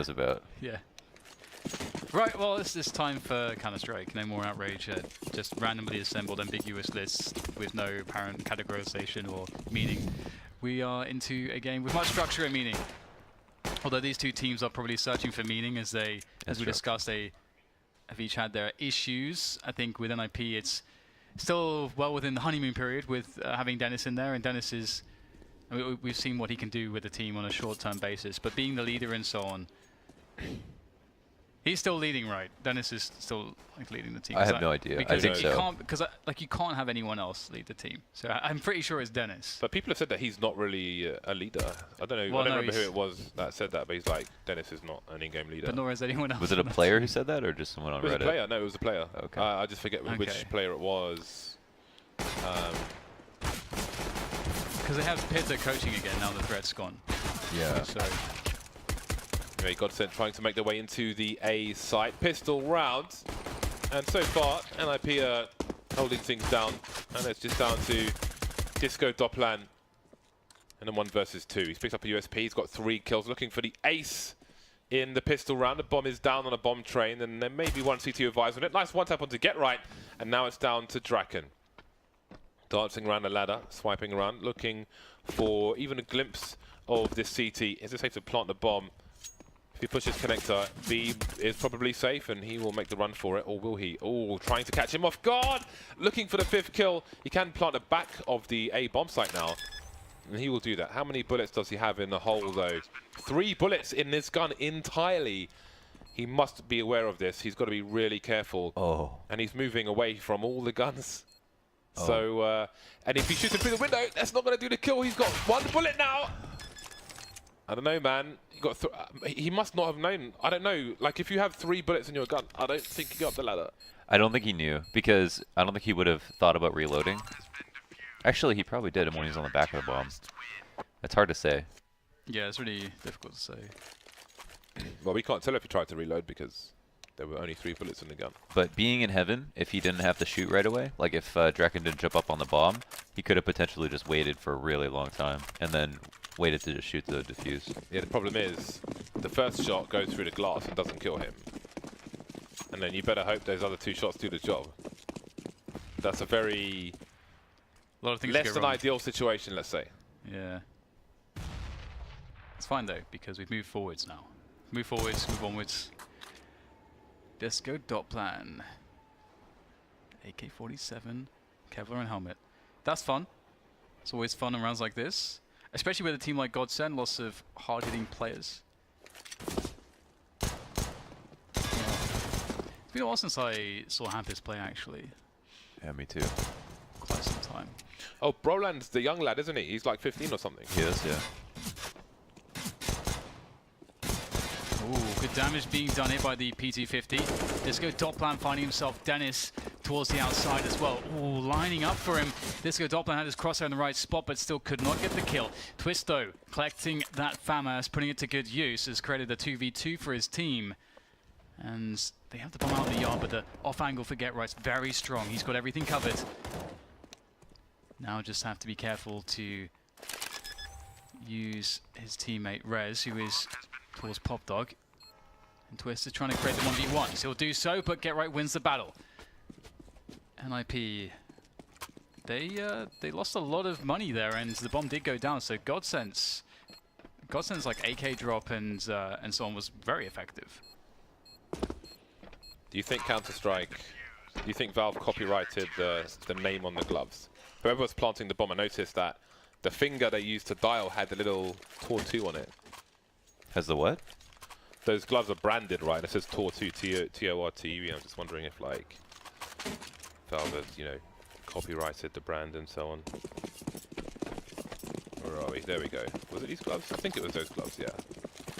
was about. Yeah. Right, well, it's time for Counter-Strike. No more outrage. Just randomly assembled ambiguous lists with no apparent categorization or meaning. We are into a game with much structure and meaning. Although these two teams are probably searching for meaning as we discussed, they have each had their issues. I think with NIP, it's still well within the honeymoon period with having Dennis in there, and Dennis is. I mean, we've seen what he can do with the team on a short-term basis, but being the leader and so on. He's still leading, right? Dennis is still leading the team. I have no idea. Because I think so. you can't have anyone else lead the team. So I'm pretty sure it's Dennis. But people have said that he's not really a leader. I don't know. Well, I don't remember who it was that said that, but he's like, Dennis is not an in-game leader. But nor is anyone else. Was it a player who said that, or just someone on Reddit? It was a player. No, it was a player. Okay. I just forget which player it was. Because they have Pitta coaching again now the threat's gone. Yeah. So. Anyway, GODSENT trying to make their way into the A site. Pistol round. And so far, NIP are holding things down. And it's just down to Disco Dopplan. And then 1 versus 2. He's picked up a USP. He's got 3 kills. Looking for the ace in the pistol round. The bomb is down on a bomb train. And there may be one CT advisor on it. Nice one tap onto Get Right. And now it's down to Draken. Dancing around the ladder. Swiping around. Looking for even a glimpse of this CT. Is it safe to plant the bomb? If he pushes connector, B is probably safe and he will make the run for it, or will he? Oh, trying to catch him off guard! Looking for the 5th kill. He can plant the back of the A bomb site now, and he will do that. How many bullets does he have in the hole, though? 3 bullets in this gun entirely. He must be aware of this. He's got to be really careful. Oh. And he's moving away from all the guns. Oh. So, and if he shoots him through the window, that's not going to do the kill. He's got 1 bullet now. I don't know, man. He must not have known. I don't know. Like, if you have 3 bullets in your gun, I don't think you go up the ladder. I don't think he knew, because I don't think he would have thought about reloading. Actually, he probably did when he was on the back of the bomb. It's hard to say. Yeah, it's really difficult to say. Well, we can't tell if he tried to reload because there were only 3 bullets in the gun. But being in heaven, if he didn't have to shoot right away, like if Draken didn't jump up on the bomb, he could have potentially just waited for a really long time and then waited to just shoot the defuse. Yeah, the problem is the first shot goes through the glass and doesn't kill him. And then you better hope those other 2 shots do the job. That's a very less than ideal situation, let's say. Yeah. It's fine, though, because we've moved forwards now. Move forwards, move onwards. Disco Dopplan. AK-47, Kevlar and helmet. That's fun. It's always fun in rounds like this. Especially with a team like GODSENT, lots of hard-hitting players. Yeah. It's been a while since I saw Hampus play, actually. Yeah, me too. Quite some time. Oh, Broland's the young lad, isn't he? He's like 15 or something. He is, yeah. Ooh, good damage being done here by the PT-50. Disco Dopplan finding himself Dennis towards the outside as well. Ooh, lining up for him. Disco Dopplan had his crosshair in the right spot, but still could not get the kill. Twist, though, collecting that FAMAS, putting it to good use, has created a 2v2 for his team. And they have the bomb out in the yard, but the off angle for Get Right's very strong. He's got everything covered. Now just have to be careful to use his teammate Rez, who is towards Pop Dog. And Twist is trying to create the 1v1. So he'll do so, but Get Right wins the battle. NIP, they lost a lot of money there, and the bomb did go down. So GODSENT's like AK drop and so on was very effective. Do you think Counter-Strike, do you think Valve copyrighted the name on the gloves? Whoever was planting the bomb, I noticed that the finger they used to dial had the little Tor 2 on it. Has the what? Those gloves are branded, right? It says Tor 2, T-O-R-T-U-E. I'm just wondering if, like, Valve has, you know, copyrighted the brand and so on. Where are we? There we go. Was it these gloves? I think it was those gloves, yeah.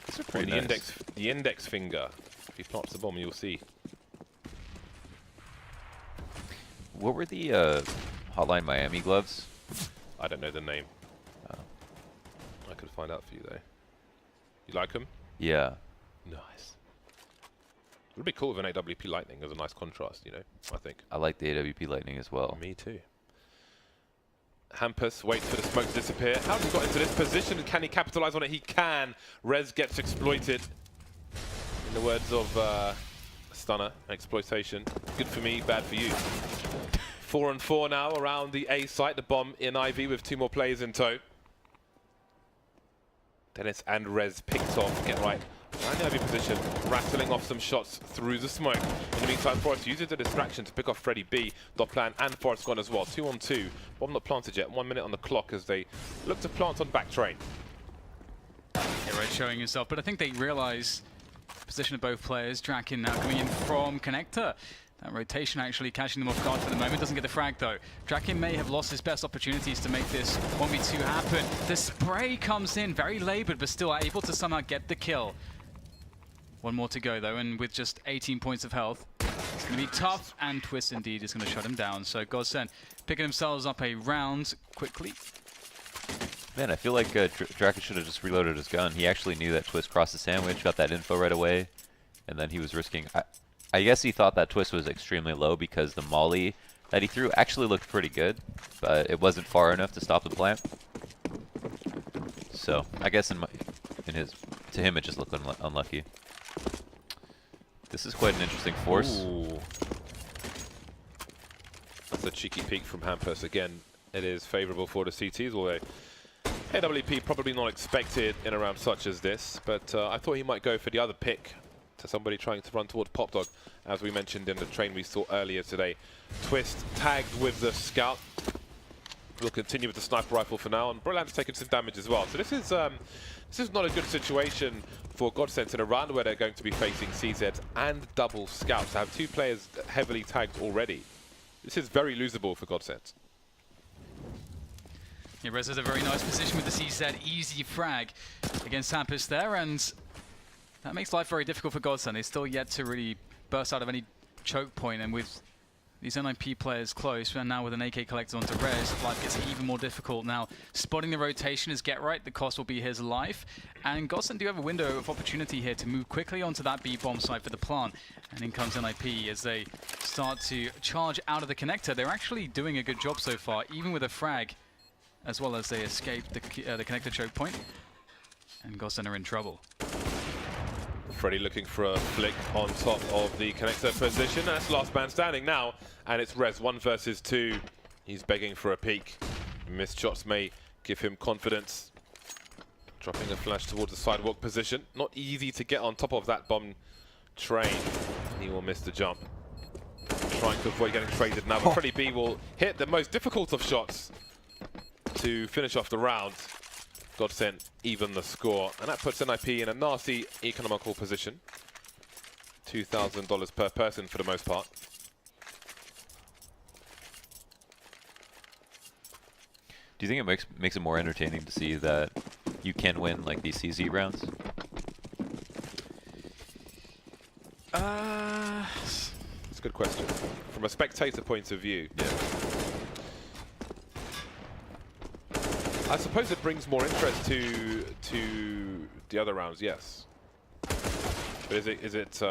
These are pretty nice. The index finger. If he plants the bomb, you'll see. What were the Hotline Miami gloves? I don't know the name. I could find out for you, though. You like them? Yeah. Nice. It would be cool with an AWP Lightning as a nice contrast, you know, I think. I like the AWP Lightning as well. Me too. Hampus waits for the smoke to disappear. How's he got into this position? Can he capitalize on it? He can. Rez gets exploited. In the words of Stunner, exploitation. Good for me, bad for you. 4 and 4 now around the A site. The bomb in IV with 2 more players in tow. Dennis and Rez picked off. Get right. And the IV position, rattling off some shots through the smoke. In the meantime, Forrest uses the distraction to pick off Freddy B. Dot plan and Forrest gone as well. 2 on 2. Bomb not planted yet. 1 minute on the clock as they look to plant on back train. Yeah, Red showing himself, but I think they realize position of both players. Draken now coming in from Connector. That rotation actually catching them off guard for the moment. Doesn't get the frag though. Draken may have lost his best opportunities to make this 1v2 happen. The spray comes in, very labored, but still able to somehow get the kill. 1 more to go though, and with just 18 points of health, it's going to be tough, and Twist indeed is going to shut him down. So GODSENT picking themselves up a round quickly. Man, I feel like Draken should have just reloaded his gun. He actually knew that Twist crossed the sandwich, got that info right away, and then he was risking... I guess he thought that Twist was extremely low because the molly that he threw actually looked pretty good, but it wasn't far enough to stop the plant. So, I guess to him it just looked unlucky. This is quite an interesting force. Ooh. That's a cheeky peek from Hampus. Again, it is favourable for the CTs, although AWP probably not expected in a round such as this, but I thought he might go for the other pick to somebody trying to run towards Pop Dog, as we mentioned in the train we saw earlier today. Twist tagged with the scout. We'll continue with the sniper rifle for now, and Brilliant's taken some damage as well. So this is not a good situation for GODSENT in a round where they're going to be facing CZs and double scouts. To have 2 players heavily tagged already, this is very losable for GODSENT. Yeah, Rez has a very nice position with the CZ easy frag against Hampus there, and that makes life very difficult for GODSENT. They're still yet to really burst out of any choke point, and with these NIP players close, and now with an AK collector onto Rez, life gets even more difficult. Now, spotting the rotation is Get Right. The cost will be his life, and GODSENT do have a window of opportunity here to move quickly onto that B bomb site for the plant. And in comes NIP as they start to charge out of the connector. They're actually doing a good job so far, even with a frag, as well as they escape the connector choke point, and GODSENT are in trouble. Freddy looking for a flick on top of the connector position. That's last man standing now, and it's Rez 1 versus 2. He's begging for a peek. Missed shots may give him confidence. Dropping a flash towards the sidewalk position. Not easy to get on top of that bomb train. He will miss the jump. Trying to avoid getting traded now, but Freddy B will hit the most difficult of shots to finish off the round. GODSENT even the score, and that puts NIP in a nasty economical position. $2,000 per person for the most part. Do you think it makes it more entertaining to see that you can win like these CZ rounds? That's a good question. From a spectator point of view, yeah. I suppose it brings more interest to the other rounds, yes. But is it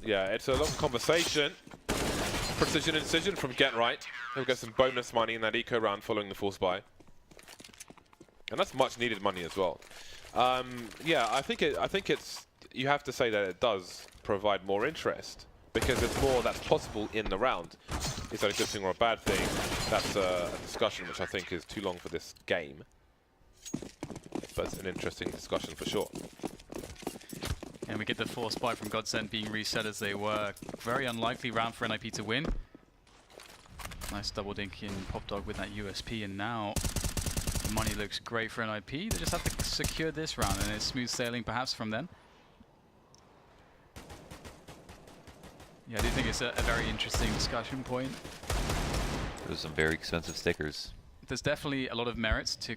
yeah, it's a long conversation. Precision incision from Get Right. He'll get some bonus money in that eco round following the force buy. And that's much needed money as well. Yeah, I think it's you have to say that it does provide more interest because there's more that's possible in the round. Is that a good thing or a bad thing? That's a discussion which I think is too long for this game. But it's an interesting discussion for sure. And we get the force buy from GODSENT being reset as they were. Very unlikely round for NIP to win. Nice double dink in Pop Dog with that USP, and now the money looks great for NIP. They just have to secure this round, and it's smooth sailing perhaps from then. Yeah, I do think it's a very interesting discussion point. There's some very expensive stickers. There's definitely a lot of merits to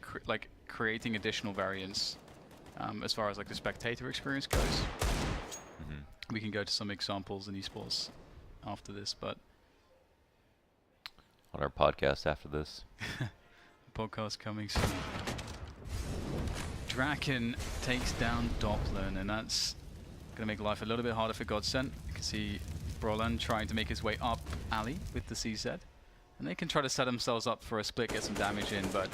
creating additional variants as far as like the spectator experience goes. Mm-hmm. We can go to some examples in esports after this, but on our podcast after this. Podcast coming soon. Draken takes down Doppler, and that's going to make life a little bit harder for GODSENT. You can see Brolan trying to make his way up alley with the CZ. And they can try to set themselves up for a split, get some damage in, but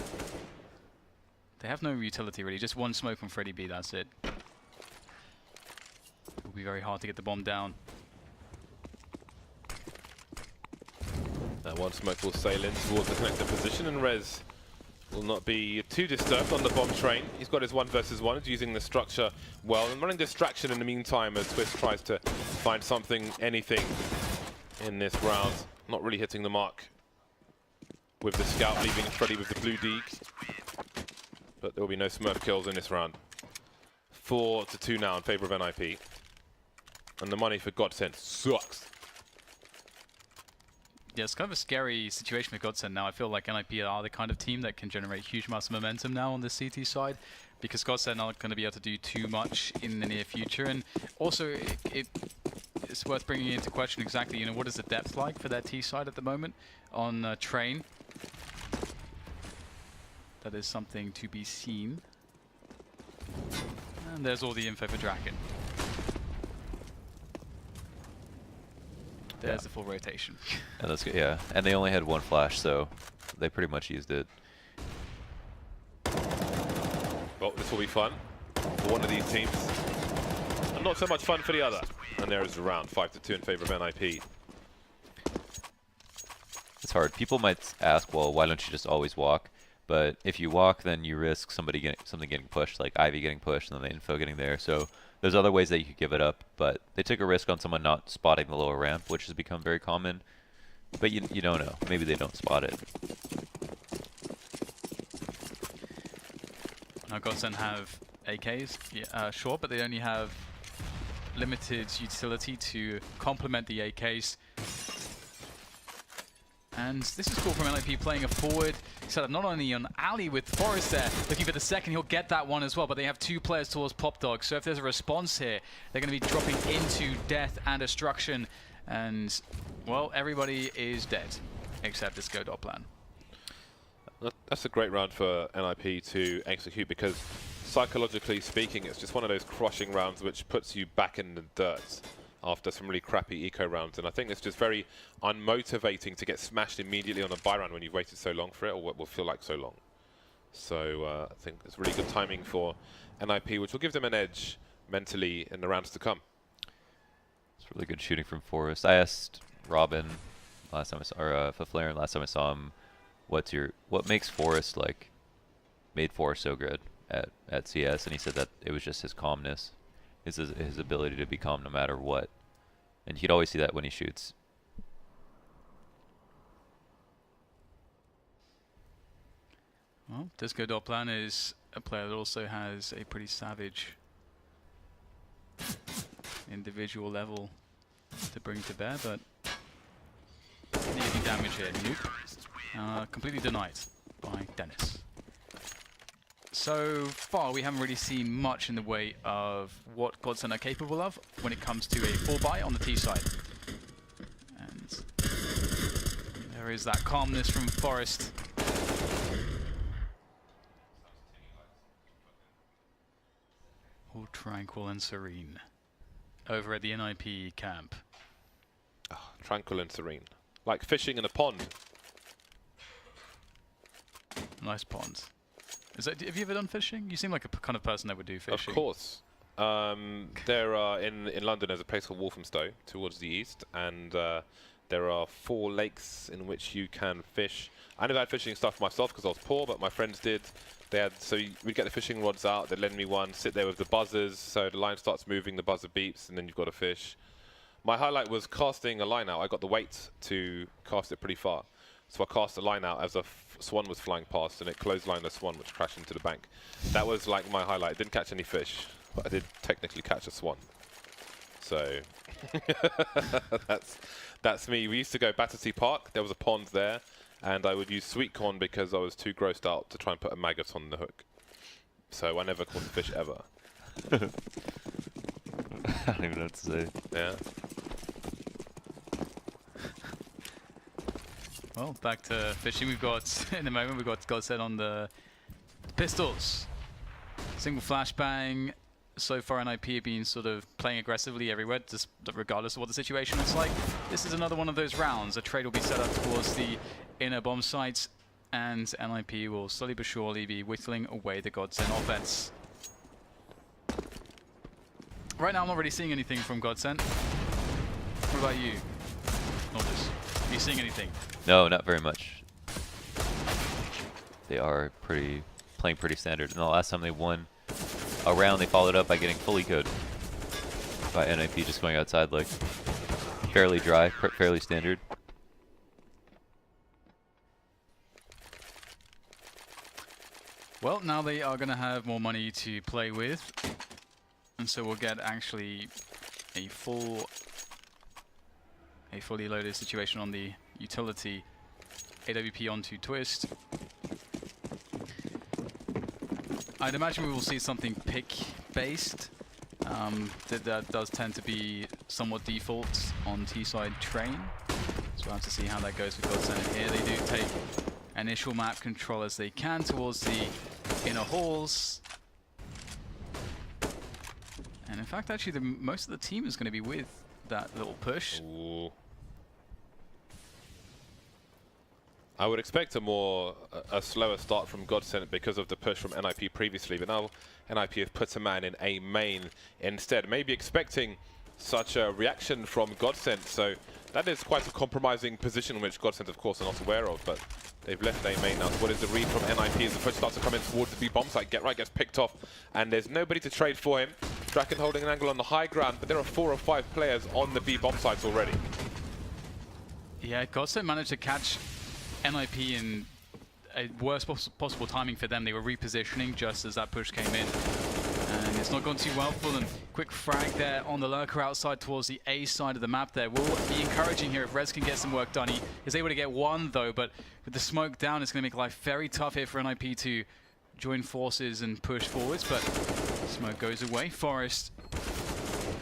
they have no utility really. Just one smoke from Freddy B, that's it. be very hard to get the bomb down. That one smoke will sail in towards the connector position, and Rez will not be too disturbed on the bomb train. He's got his 1 versus 1, he's using the structure well, and running distraction in the meantime as Twist tries to find something, anything in this round. Not really hitting the mark with the scout, leaving Freddy with the blue deeg. But there will be no Smurf kills in this round. 4-2 now in favor of NIP. And the money for GODSENT sucks. Yeah, it's kind of a scary situation with GODSENT now. I feel like NIP are the kind of team that can generate huge amounts of momentum now on the CT side, because GODSENT aren't going to be able to do too much in the near future. And also, it's worth bringing into question exactly, you know, what is the depth like for their T side at the moment on Train. That is something to be seen. And there's all the info for Draken. There's the full rotation. And that's good, yeah. And they only had 1 flash, so they pretty much used it. Well, this will be fun for one of these teams, and not so much fun for the other. And there is the round, 5-2 in favor of NIP. It's hard. People might ask, well, why don't you just always walk? But if you walk, then you risk something getting pushed, like Ivy getting pushed and then the info getting there. So there's other ways that you could give it up, but they took a risk on someone not spotting the lower ramp, which has become very common. But you don't know. Maybe they don't spot it. Now GODSENT have AKs, yeah, sure, but they only have limited utility to complement the AKs. And this is cool from NIP playing a forward setup, not only on alley with Forrest there, looking for the second, he'll get that one as well, but they have 2 players towards Pop Dog, so if there's a response here, they're going to be dropping into death and destruction, and, well, everybody is dead, except this Godot plan. That's a great round for NIP to execute, because psychologically speaking, it's just one of those crushing rounds which puts you back in the dirt after some really crappy eco rounds, and I think it's just very unmotivating to get smashed immediately on a buy round when you've waited so long for it, or what will feel like so long. So I think it's really good timing for NIP, which will give them an edge mentally in the rounds to come. It's really good shooting from Forrest. I asked Robin last time I saw, or Faflaren last time I saw him, what makes Forrest made Forrest so good at CS, and he said that it was just his calmness. His ability to be calm no matter what. And you'd always see that when he shoots. Well, Disco Doplan is a player that also has a pretty savage individual level to bring to bear, but needing damage here. Nope. Completely denied by Dennis. So far, we haven't really seen much in the way of what GODSENT are capable of when it comes to a full buy on the T side. And there is that calmness from Forrest. All tranquil and serene over at the NIP camp. Oh, tranquil and serene. Like fishing in a pond. Nice pond. Have you ever done fishing? You seem like a kind of person that would do fishing. Of course. There are in London there's a place called Walthamstow towards the east, and there are 4 lakes in which you can fish. I never had fishing stuff myself because I was poor, but my friends did. We'd get the fishing rods out, they'd lend me one, sit there with the buzzers, so the line starts moving, the buzzer beeps, and then you've got to fish. My highlight was casting a line out. I got the weight to cast it pretty far. So I cast a line out as a swan was flying past, and it clotheslined a swan which crashed into the bank. That was like my highlight. Didn't catch any fish, but I did technically catch a swan. So that's me. We used to go Battersea Park. There was a pond there, and I would use sweet corn because I was too grossed out to try and put a maggot on the hook. So I never caught a fish ever. I don't even know what to say. Yeah. Well, back to fishing. We've got, in the moment, we've got GODSENT on the pistols. Single flashbang. So far, NIP have been sort of playing aggressively everywhere, just regardless of what the situation is like. This is another one of those rounds. A trade will be set up towards the inner bomb sites, and NIP will slowly but surely be whittling away the GODSENT offense. right now I'm not really seeing anything from GODSENT. What about you? Notice. Are you seeing anything? No, not very much. They are playing pretty standard. And the last time they won a round, they followed up by getting fully code by NIP, just going outside like fairly dry, fairly standard. Well, now they are going to have more money to play with, and so we'll get actually a fully loaded situation on the utility. AWP onto Twist. I'd imagine we will see something pick-based. That does tend to be somewhat default on T-side train. So we'll have to see how that goes with GODSENT here. They do take initial map control as they can towards the inner halls. And in fact, actually, most of the team is going to be with that little push. Ooh. I would expect a slower start from GODSENT because of the push from NIP previously, but now NIP have put a man in A main instead. Maybe expecting such a reaction from GODSENT, so that is quite a compromising position, which GODSENT of course are not aware of, but they've left A main now. So what is the read from NIP as the push starts to come in towards the B bomb site? Get right gets picked off, and there's nobody to trade for him. Draken holding an angle on the high ground, but there are 4 or 5 players on the B bomb sites already. Yeah, GODSENT managed to catch NIP in a worst possible timing for them. They were repositioning just as that push came in, and it's not gone too well for them. Quick frag there on the lurker outside towards the A side of the map there. Will be encouraging here if Rez can get some work done. He is able to get one though, but with the smoke down, it's going to make life very tough here for NIP to join forces and push forwards, but smoke goes away. Forest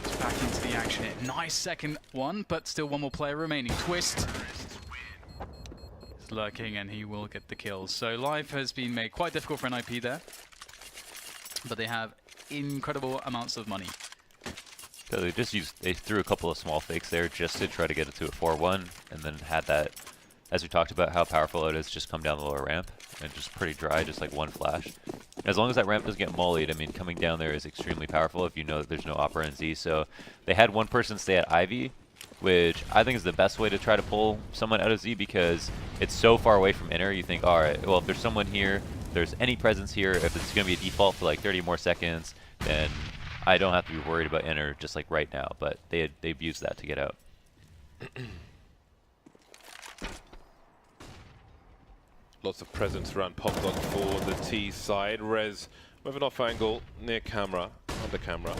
is back into the action here. Nice second one, but still one more player remaining. Twist lurking, and he will get the kills. So life has been made quite difficult for NIP there, but they have incredible amounts of money. So they threw a couple of small fakes there just to try to get it to a 4-1, and then had that, as we talked about how powerful it is, just come down the lower ramp and just pretty dry, just like one flash. As long as that ramp doesn't get mollied, I mean, coming down there is extremely powerful if you know that there's no Opera and Z. So they had one person stay at Ivy, which I think is the best way to try to pull someone out of Z, because it's so far away from inner. You think, all right, well, if there's someone here, there's any presence here, if it's going to be a default for like 30 more seconds, then I don't have to be worried about inner just like right now. But they've used that to get out. Lots of presence around Popdog for the T side. Rez with an off angle near camera, under camera.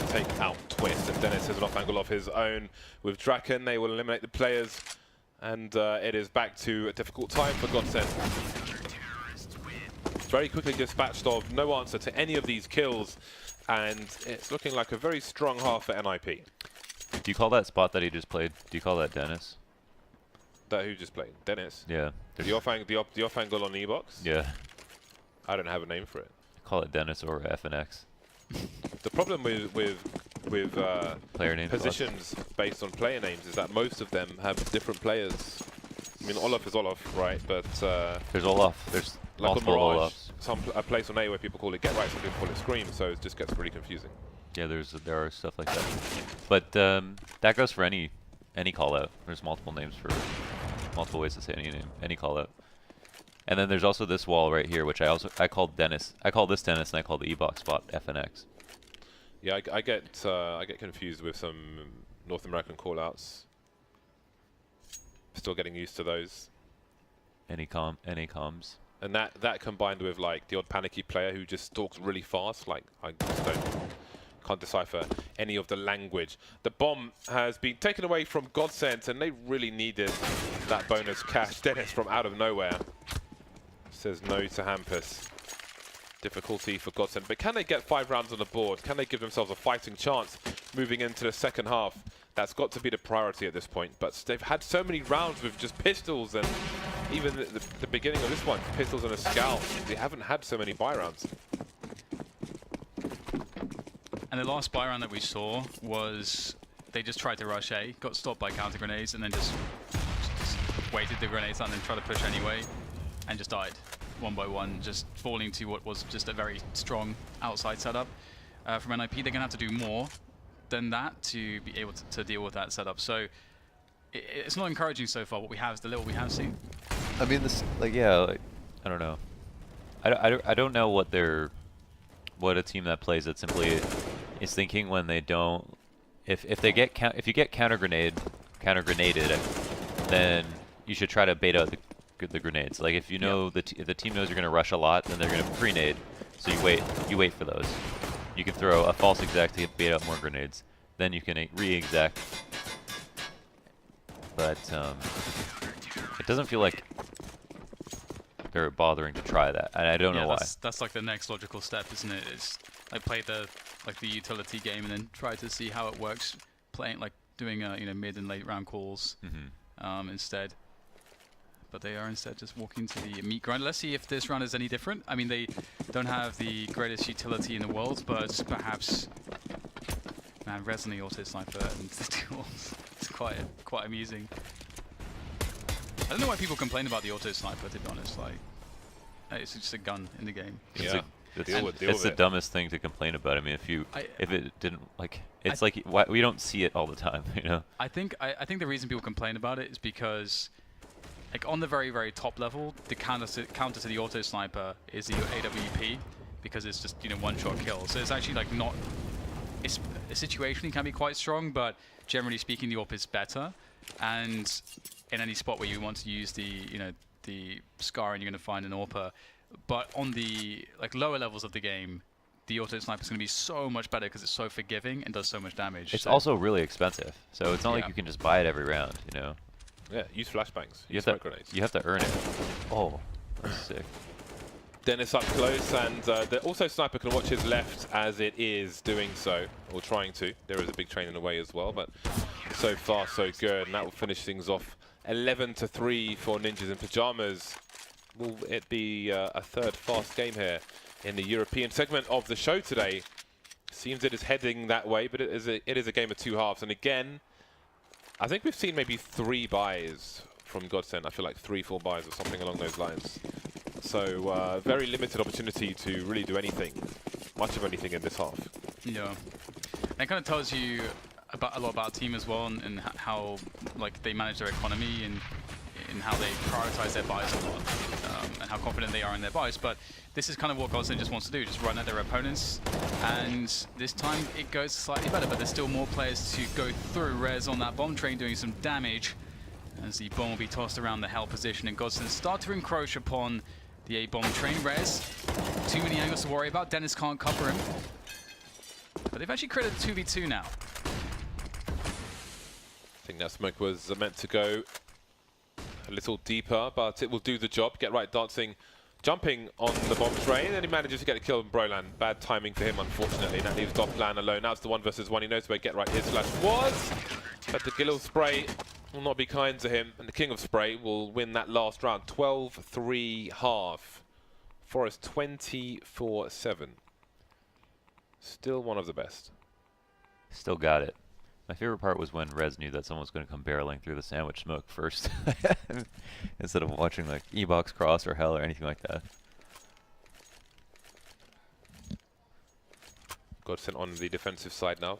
Take out Twist, and Dennis has an off angle of his own with Draken. They will eliminate the players, and it is back to a difficult time for GODSENT. Very quickly dispatched of, no answer to any of these kills, and it's looking like a very strong half for NIP. Do you call that spot that he just played, do you call that Dennis? That who just played? Dennis? Yeah. The off angle on E-box? Yeah. I don't have a name for it. Call it Dennis or FNX. The problem with player names positions based on player names is that most of them have different players. I mean, Olaf is Olaf, right? But there's Olaf. There's like multiple on Mirage, Olafs. a place on A where people call it Get Right, some people call it Scream, so it just gets really confusing. Yeah, there are stuff like that. But that goes for any call out. There's multiple names for multiple ways to say any name, any call out. And then there's also this wall right here, which I called Dennis. I call this Dennis, and I call the E-box spot FNX. Yeah, I get confused with some North American callouts. Still getting used to those. Any comms. And that combined with like the odd panicky player who just talks really fast, like I just can't decipher any of the language. The bomb has been taken away from GODSENT, and they really needed that bonus cash. Dennis from out of nowhere says no to Hampus. Difficulty for GODSENT, but can they get 5 rounds on the board? Can they give themselves a fighting chance moving into the second half? That's got to be the priority at this point, but they've had so many rounds with just pistols, and even the beginning of this one, pistols and a scout. They haven't had so many buy rounds. And the last buy round that we saw was they just tried to rush A, got stopped by counter grenades, and then just waited the grenades and then tried to push anyway, and just died one by one, just falling to what was just a very strong outside setup. from NIP. They're going to have to do more than that to be able to deal with that setup. So it's not encouraging so far. What we have is the little we have seen. I mean, this, like, yeah, like, I don't know. I don't know what a team that plays that simply is thinking when they don't. If you get counter grenaded, then you should try to bait out the grenades. Like if you know if the team knows you're gonna rush a lot, then they're gonna pre-nade. So you wait for those. You can throw a false exec to bait out more grenades. Then you can re-exec. But it doesn't feel like they're bothering to try that, and I don't know why. That's like the next logical step, isn't it? It's like play the utility game and then try to see how it works, playing like doing mid and late round calls instead. But they are instead just walking to the meat grind. Let's see if this round is any different. I mean, they don't have the greatest utility in the world, but perhaps, man, Res and the auto sniper and the duels. It's quite amusing. I don't know why people complain about the auto sniper, to be honest. Like, it's just a gun in the game. Yeah. It's the dumbest thing to complain about. I mean, if it didn't, like, it's like why, we don't see it all the time, you know. I think the reason people complain about it is because, like, on the very, very top level, the counter to the auto sniper is the AWP, because it's just one-shot kill. So it's actually like not. It's situationally can be quite strong, but generally speaking, the AWP is better. And in any spot where you want to use the Scar, and you're going to find an AWPer. But on the lower levels of the game, the auto sniper is going to be so much better because it's so forgiving and does so much damage. It's also really expensive, so it's not like you can just buy it every round, you know. Yeah, use flashbangs. You have to earn it. Oh, that's sick. Dennis up close, and the also sniper can watch his left as it is doing so, or trying to. There is a big train in the way as well, but so far so good, and that will finish things off 11-3 for Ninjas in Pyjamas. Will it be a third fast game here in the European segment of the show today? Seems it is heading that way, but it is a game of two halves. And again, I think we've seen maybe 3 buys from GODSENT. I feel like 3-4 buys or something along those lines. So very limited opportunity to really do anything, much of anything in this half. Yeah, that kind of tells you a lot about team as well, and how they manage their economy and how they prioritize their buys a lot, and how confident they are in their buys. But this is kind of what GODSENT just wants to do, just run at their opponents. And this time it goes slightly better, but there's still more players to go through. Res on that bomb train doing some damage as the bomb will be tossed around the hell position, and GODSENT start to encroach upon the A bomb train. Res, too many angles to worry about. Dennis can't cover him. But they've actually created a 2v2 now. I think that smoke was meant to go a little deeper, but it will do the job. Get right dancing, jumping on the bomb train, and he manages to get a kill on Broland. Bad timing for him, unfortunately. That leaves Dopplan alone. Now it's the 1 versus 1. He knows where Get Right is / was. But the Gilil spray will not be kind to him, and the King of Spray will win that last round. 12-3 half. Forest 24-7. Still one of the best. Still got it. My favorite part was when Rez knew that someone was going to come barreling through the sandwich smoke first, instead of watching like E-Box Cross or Hell or anything like that. GODSENT on the defensive side now.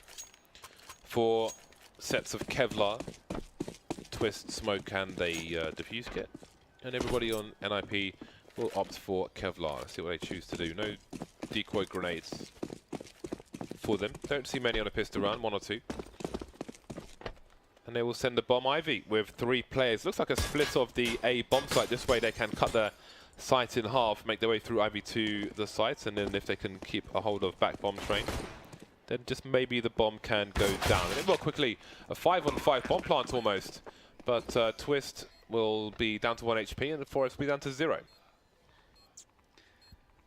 4 sets of Kevlar, Twist, Smoke, and a defuse kit. And everybody on NIP will opt for Kevlar. Let's see what they choose to do. No decoy grenades for them. Don't see many on a pistol round, 1 or 2. And they will send the bomb Ivy with 3 players. Looks like a split of the A bomb site. This way they can cut the site in half, make their way through Ivy to the site, and then if they can keep a hold of back bomb train, then just maybe the bomb can go down. And it will quickly, a 5-on-5 bomb plant almost. But Twist will be down to 1 HP, and the Forest will be down to 0.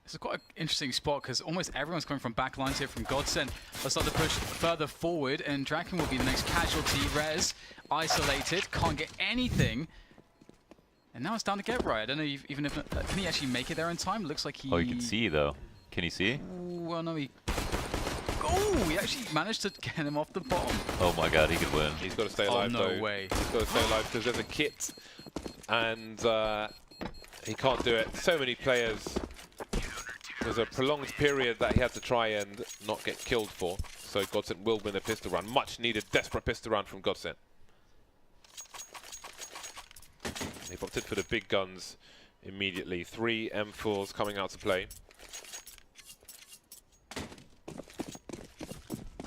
This is quite an interesting spot because almost everyone's coming from back lines here from GODSENT. Let's start to push further forward, and Draken will be the next casualty. Res, isolated, can't get anything. And now it's down to Get Right. I don't know even if... can he actually make it there in time? Looks like he... Oh, you can see though. Can he see? Well, no, he... Oh, he actually managed to get him off the bottom. Oh my god, he could win. He's got to stay alive though. No way. He's got to stay alive because there's a kit, and he can't do it. So many players There's a prolonged period that he had to try and not get killed for. So GODSENT will win a pistol round. Much needed, desperate pistol round from GODSENT. They've opted for the big guns immediately. 3 M4s coming out to play.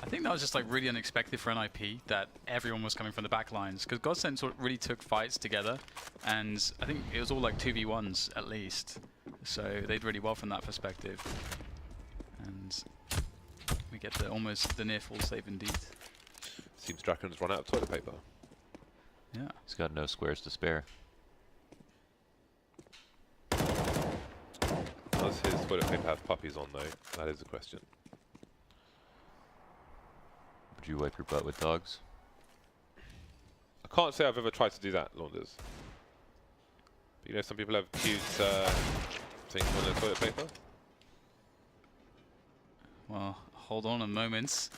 I think that was just like really unexpected for NIP that everyone was coming from the back lines, because GODSENT sort of really took fights together, and I think it was all like 2v1s at least, so they did really well from that perspective. And we get almost the near full save indeed. Seems Draken's run out of toilet paper. Yeah. He's got no squares to spare. Does his toilet paper have puppies on though? That is the question. Would you wipe your butt with dogs? I can't say I've ever tried to do that, Launders. But you know, some people have cute things on their toilet paper. Well, hold on a moment.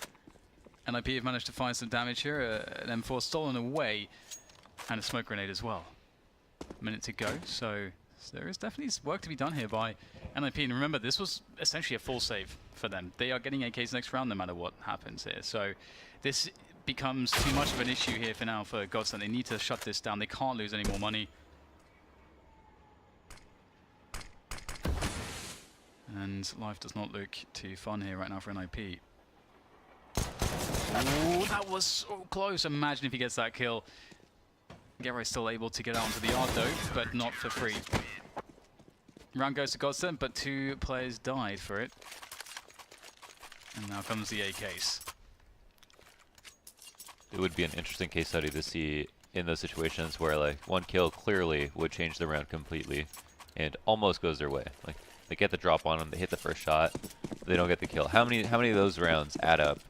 NIP have managed to find some damage here. An M4 stolen away, and a smoke grenade as well. A minute to go, so there is definitely work to be done here by NIP. And remember, this was essentially a full save for them. They are getting AKs next round no matter what happens here. So this becomes too much of an issue here for now for GODSENT. They need to shut this down. They can't lose any more money. And life does not look too fun here right now for NIP. Ooh, that was so close. Imagine if he gets that kill. Gerright's still able to get out onto the yard though, but not for free. Round goes to GODSENT, but 2 players died for it. And now comes the AKs. It would be an interesting case study to see in those situations where like 1 kill clearly would change the round completely and almost goes their way. Like they get the drop on them, they hit the first shot, they don't get the kill. How many of those rounds add up?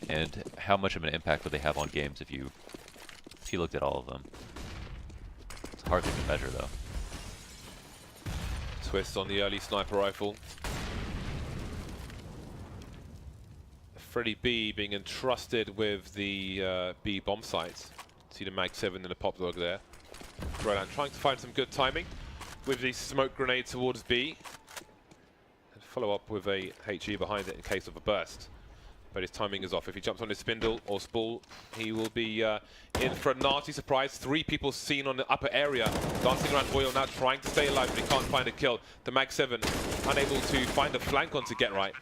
And how much of an impact would they have on games if you looked at all of them? It's a hard thing to measure though. Twist on the early sniper rifle. Freddy B being entrusted with the B bomb site. See the Mag 7 and the pop dog there. Roland trying to find some good timing with the smoke grenade towards B. And follow up with a HE behind it in case of a burst. But his timing is off. If he jumps on his spindle or spool, he will be in for a nasty surprise. 3 people seen on the upper area, dancing around oil now, trying to stay alive, but he can't find a kill. The Mag 7 unable to find a flank onto GODSENT.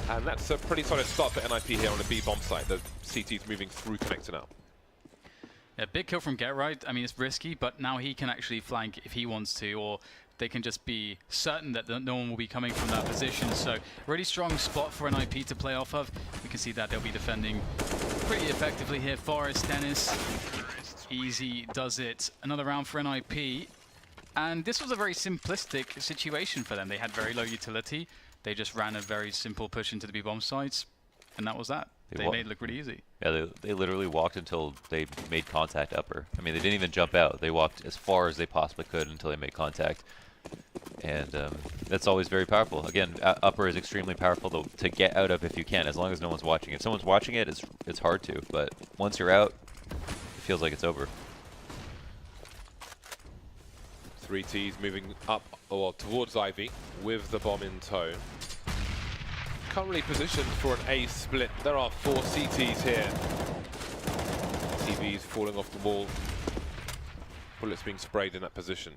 And that's a pretty solid start for NIP here on the B bomb site. The CT's moving through connector now. Yeah, big kill from GODSENT. I mean, it's risky, but now he can actually flank if he wants to, or they can just be certain that no one will be coming from that position. So really strong spot for NIP to play off of. We can see that they'll be defending pretty effectively here. Forrest, Dennis, easy does it. Another round for NIP. And this was a very simplistic situation for them. They had very low utility. They just ran a very simple push into the B bomb sites, and that was that. They made it look really easy. Yeah, they literally walked until they made contact upper. I mean, they didn't even jump out. They walked as far as they possibly could until they made contact. And that's always very powerful. Again, upper is extremely powerful to get out of if you can, as long as no one's watching. If someone's watching it, it's hard to. But once you're out, it feels like it's over. 3 Ts moving up or towards Ivy with the bomb in tow. Currently positioned for an A split. There are 4 CTs here. TVs falling off the wall. Bullets being sprayed in that position.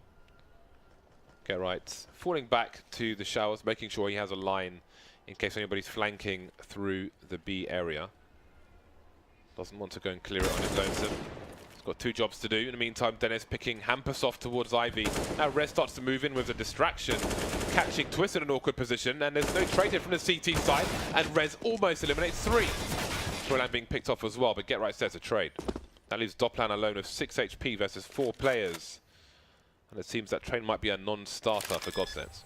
GODSENT falling back to the showers, making sure he has a line in case anybody's flanking through the B area. Doesn't want to go and clear it on his lonesome. He's got 2 jobs to do. In the meantime, Dennis picking Hampus off towards Ivy. Now Rez starts to move in with a distraction, catching Twist in an awkward position, and there's no trade here from the CT side, and Rez almost eliminates 3. Roland being picked off as well, but GODSENT says a trade. That leaves Doplan alone with 6 HP versus 4 players. And it seems that train might be a non-starter for GODSENT.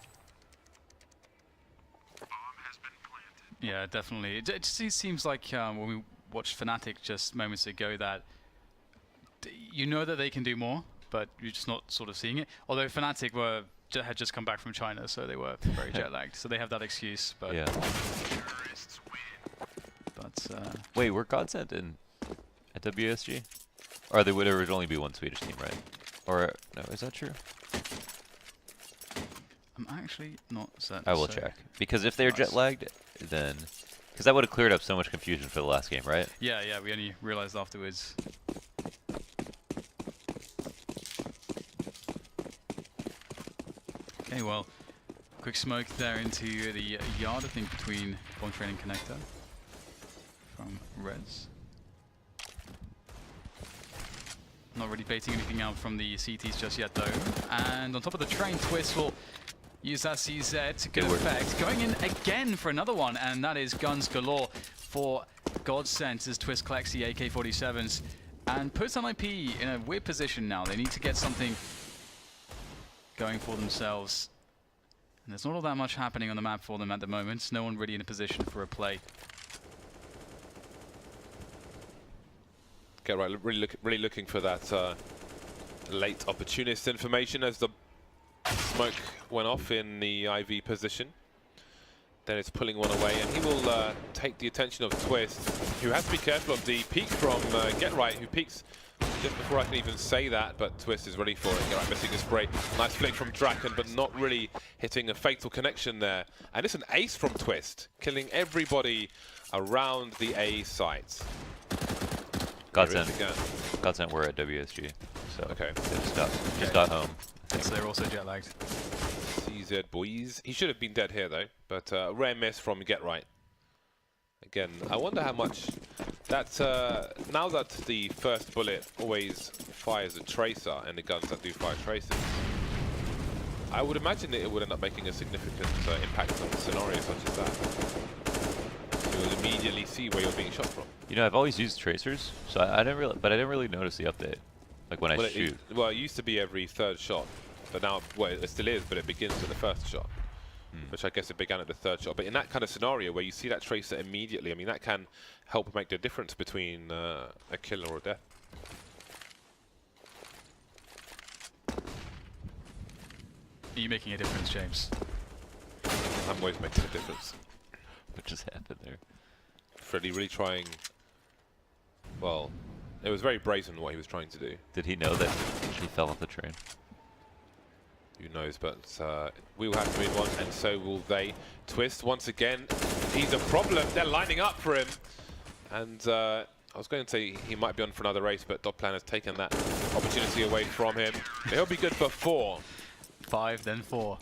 Yeah, definitely. It just seems like when we watched Fnatic just moments ago that you know that they can do more, but you're just not sort of seeing it. Although Fnatic had just come back from China, so they were very jet lagged, so they have that excuse. But Yeah. But Wait, were GODSENT at WSG? Or there would originally be 1 Swedish team, right? Or no, is that true? I'm actually not certain. I will so- check. Because if they're Nice. jet lagged, then... Because that would have cleared up so much confusion for the last game, right? Yeah, yeah, we only realized afterwards. Okay, well, quick smoke there into the yard, I think, between Bomb Train and Connector from Reds. Not really baiting anything out from the CTs just yet, though. And on top of the train, Twist will use that CZ to good Good work. effect. Going in again for another one, and that is guns galore for GODSENT as Twist collects the AK-47s and puts IP in a weird position now. They need to get something going for themselves. And there's not all that much happening on the map for them at the moment. No one really in a position for a play. Get right, really looking for that late opportunist information as the smoke went off in the IV position. Then it's pulling one away, and he will take the attention of Twist, who has to be careful of the peek from Get Right, who peeks just before I can even say that, but Twist is ready for it. Get Right missing the spray. Nice flick from Draken, but not really hitting a fatal connection there. And it's an ace from Twist, killing everybody around the A site. GODSENT were at WSG, so Okay. they just got home. So they're also jet lagged. CZ boys. He should have been dead here though, but rare miss from Get Right. Again, I wonder how much that now that the first bullet always fires a tracer and the guns that do fire tracers, I would imagine that it would end up making a significant impact on scenarios such as that. You will immediately see where you're being shot from. You know, I've always used tracers, so I didn't really notice the update. Like when I shoot. Well, it used to be every third shot, but now, well, it still is, but it begins with the first shot, which I guess it began at the third shot. But in that kind of scenario where you see that tracer immediately, I mean, that can help make the difference between a kill or a death. Are you making a difference, James? I'm always making a difference. What just happened there? Freddie really trying, well, it was very brazen what he was trying to do. Did he know that he fell off the train? Who knows, but we will have to move on, and so will they. Twist, once again, he's a problem. They're lining up for him. And I was going to say he might be on for another race, but Dotplan has taken that opportunity away from him. He'll be good for 4. 5, then 4.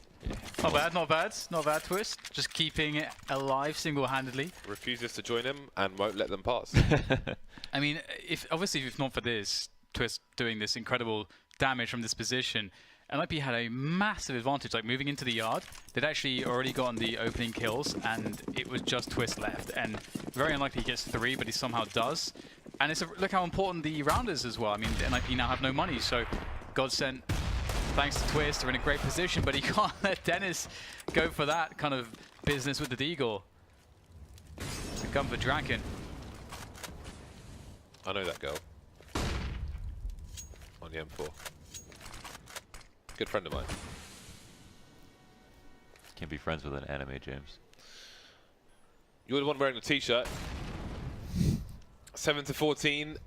Not bad, not bad. Not bad, Twist. Just keeping it alive single-handedly. Refuses to join him and won't let them pass. I mean, obviously if not for this, Twist doing this incredible damage from this position, NIP had a massive advantage, like moving into the yard. They'd actually already gotten the opening kills, and it was just Twist left. And very unlikely he gets 3, but he somehow does. And look how important the round is as well. I mean, NIP now have no money, so GODSENT, thanks to Twist, are in a great position, but he can't let Dennis go for that kind of business with the Deagle. To come for Draken. I know that girl. On the M4. Good friend of mine. Can't be friends with an anime, James. You're the one wearing the t-shirt. 7-14.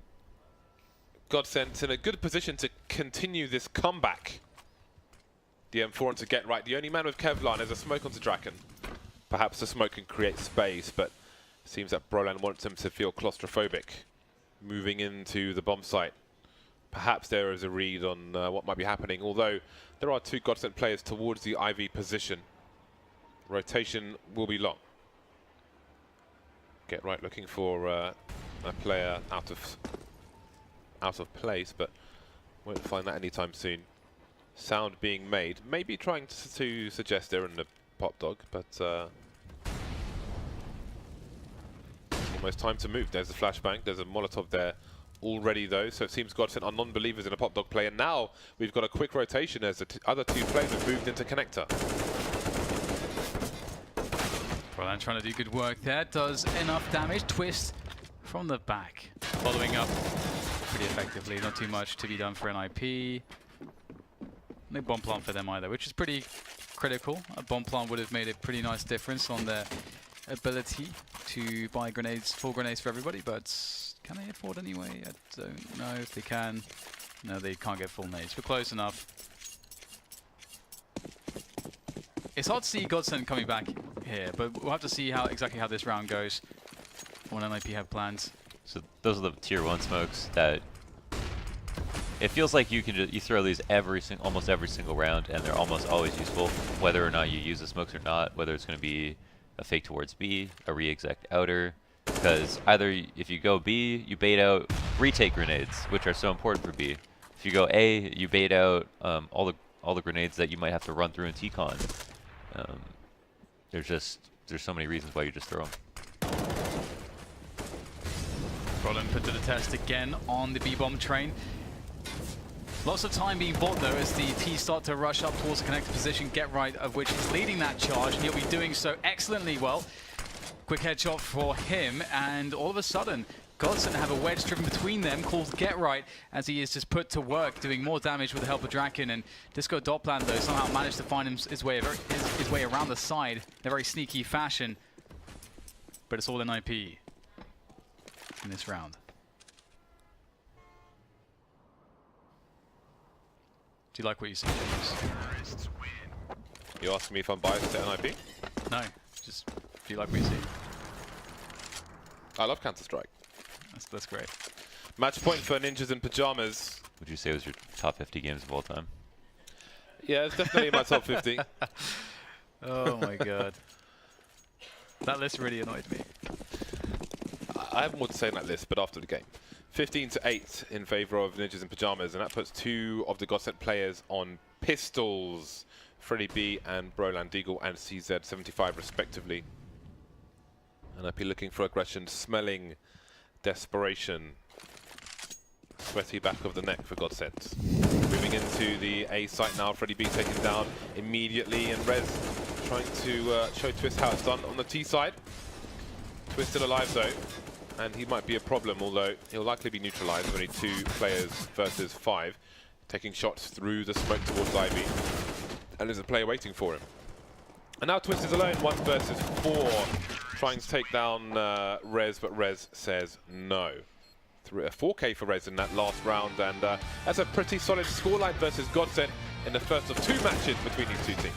GODSENT in a good position to continue this comeback. The M4 on to Get Right. The only man with Kevlar. There's a smoke onto Draken. Perhaps the smoke can create space, but it seems that Brolan wants him to feel claustrophobic. Moving into the bomb site. Perhaps there is a read on what might be happening, although there are 2 GODSENT players towards the IV position. Rotation will be long. Get Right looking for a player out of place, but won't find that anytime soon. Sound being made, maybe trying to suggest they're in the pop dog, but almost time to move. There's a flashbang, there's a Molotov there already though, so it seems GODSENT are non-believers in a pop dog play, and now we've got a quick rotation as the other 2 players have moved into connector. Brolan trying to do good work there, does enough damage. Twist from the back, following up pretty effectively. Not too much to be done for NIP. No bomb plant for them either, which is pretty critical. A bomb plant would have made a pretty nice difference on their ability to buy grenades, full grenades for everybody, but can they afford anyway? I don't know if they can. No, they can't get full nades, but close enough. It's hard to see GODSENT coming back here, but we'll have to see exactly how this round goes. What NIP have plans. So those are the tier 1 smokes that it feels like you can you throw these almost every single round, and they're almost always useful, whether or not you use the smokes or not. Whether it's going to be a fake towards B, a re-exec outer, because either if you go B, you bait out retake grenades, which are so important for B. If you go A, you bait out all the grenades that you might have to run through in T-Con. There's so many reasons why you just throw them. Roland put to the test again on the B-bomb train. Lots of time being bought though as the T start to rush up towards the connected position. Get right, of which is leading that charge, and he'll be doing so excellently well. Quick headshot for him, and all of a sudden, GODSENT have a wedge driven between them called Get Right, as he is just put to work, doing more damage with the help of Draken. And Disco Dotplan though somehow managed to find his way around the side in a very sneaky fashion. But it's all NIP in this round. Do you like what you see, James? You asking me if I'm biased to NIP? No, just do you like what you see? I love Counter-Strike. That's great. Match point for Ninjas in Pyjamas. Would you say it was your top 50 games of all time? Yeah, it's definitely in my top 50. Oh my god. That list really annoyed me. I have more to say on that list, but after the game. 15-8 in favour of Ninjas in Pyjamas, and that puts 2 of the GODSENT players on pistols. Freddy B and Broland Deagle and CZ75 respectively. NIP looking for aggression, smelling desperation. Sweaty back of the neck for GODSENT. Moving into the A site now, Freddy B taken down immediately, and Rez trying to show Twist how it's done on the T side. Twist still alive though, and he might be a problem, although he'll likely be neutralized. Only 2 players versus 5. Taking shots through the smoke towards Ivy, and there's a player waiting for him. And now Twist is alone, 1 versus 4, trying to take down Rez, but Rez says no. 4K for Rez in that last round, and that's a pretty solid scoreline versus GODSENT in the first of 2 matches between these 2 teams.